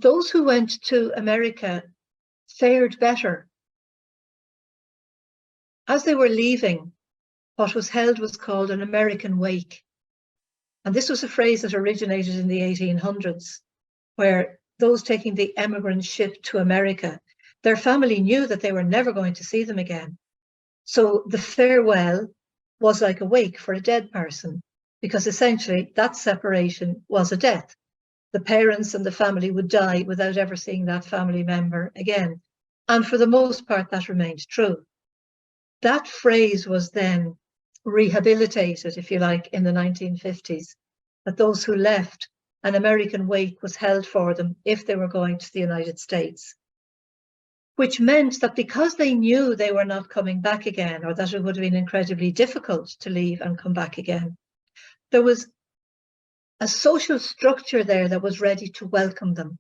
those who went to America fared better. As they were leaving, what was held was called an American wake. And this was a phrase that originated in the 1800s, where those taking the emigrant ship to America, their family knew that they were never going to see them again. So the farewell was like a wake for a dead person, because essentially that separation was a death. The parents and the family would die without ever seeing that family member again. And for the most part, that remained true. That phrase was then rehabilitated, if you like, in the 1950s, that those who left, an American wake was held for them if they were going to the United States, which meant that because they knew they were not coming back again, or that it would have been incredibly difficult to leave and come back again, there was a social structure there that was ready to welcome them.